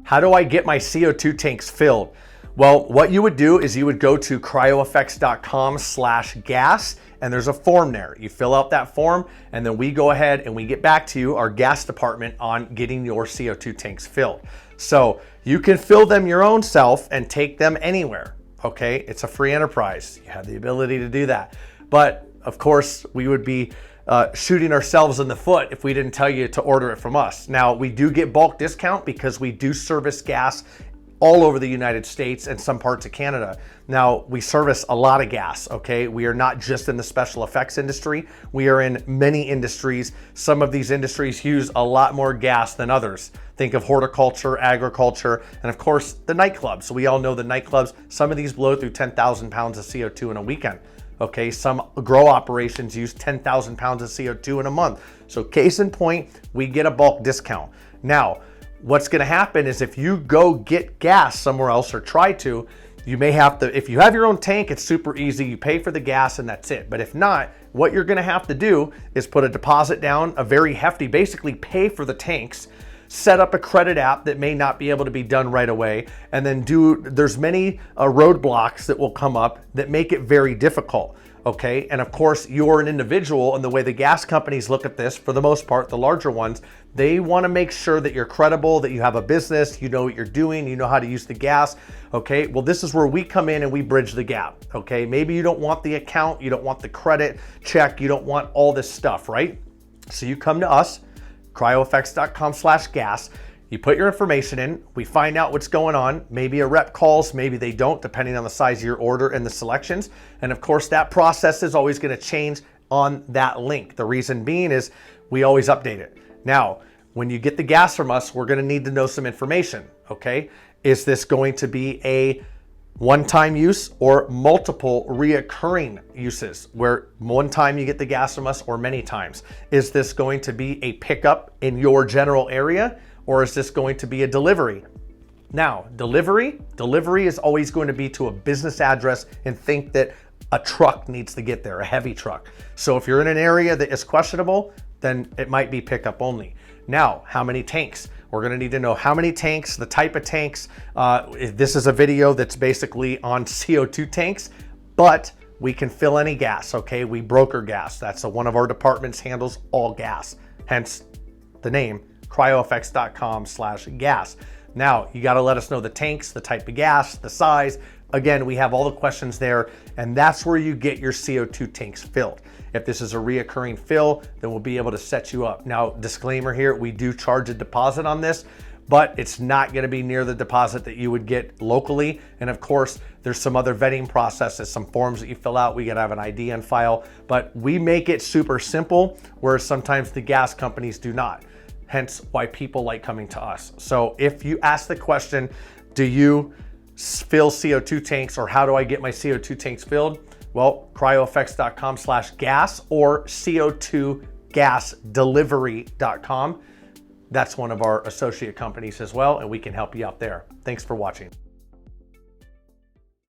How do I get my CO2 tanks filled? Well, what you would do is you would go to cryofx.com/gas, and there's a form there. You fill out that form, and then we go ahead and we get back to you, our gas department, on getting your CO2 tanks filled. So you can fill them your own self and take them anywhere, okay? It's a free enterprise. You have the ability to do that. But of course, we would be shooting ourselves in the foot if we didn't tell you to order it from us. Now, we do get bulk discount because we do service gas all over the United States and some parts of Canada. Now, we service a lot of gas, okay? We are not just in the special effects industry. We are in many industries. Some of these industries use a lot more gas than others. Think of horticulture, agriculture, and of course, the nightclubs. So we all know the nightclubs, some of these blow through 10,000 pounds of CO2 in a weekend. Okay, some grow operations use 10,000 pounds of CO2 in a month. So case in point, we get a bulk discount. Now, what's gonna happen is if you go get gas somewhere else or try to, you may have to, if you have your own tank, it's super easy. You pay for the gas and that's it. But if not, what you're gonna have to do is put a deposit down, a very hefty, basically pay for the tanks, set up a credit app that may not be able to be done right away, and then there's many roadblocks that will come up that make it very difficult. Okay, and of course you're an individual, and the way the gas companies look at this, for the most part, the larger ones, they want to make sure that you're credible, that you have a business, you know what you're doing, you know how to use the gas. Okay, well, this is where we come in and we bridge the gap. Okay, maybe you don't want the account, you don't want the credit check, you don't want all this stuff, right? So you come to us, cryofx.com/gas. You put your information in, we find out what's going on. Maybe a rep calls, maybe they don't, depending on the size of your order and the selections. And of course, that process is always gonna change on that link. The reason being is we always update it. Now, when you get the gas from us, we're gonna need to know some information, okay? Is this going to be a one-time use or multiple reoccurring uses, where one time you get the gas from us or many times? Is this going to be a pickup in your general area, or is this going to be a delivery? Now, delivery is always going to be to a business address, and think that a truck needs to get there, a heavy truck. So if you're in an area that is questionable, then it might be pickup only. Now, how many tanks? We're gonna need to know how many tanks, the type of tanks. This is a video that's basically on CO2 tanks, but we can fill any gas, okay? We broker gas. That's one of our departments handles all gas, hence the name, cryofx.com/gas. Now, you gotta let us know the tanks, the type of gas, the size. Again, we have all the questions there, and that's where you get your CO2 tanks filled. If this is a reoccurring fill, then we'll be able to set you up. Now, disclaimer here, we do charge a deposit on this, but it's not gonna be near the deposit that you would get locally. And of course, there's some other vetting processes, some forms that you fill out. We gotta have an ID on file, but we make it super simple, whereas sometimes the gas companies do not. Hence why people like coming to us. So if you ask the question, do you fill CO2 tanks, or how do I get my CO2 tanks filled? Well, cryofx.com/gas or co2gasdelivery.com. That's one of our associate companies as well, and we can help you out there. Thanks for watching.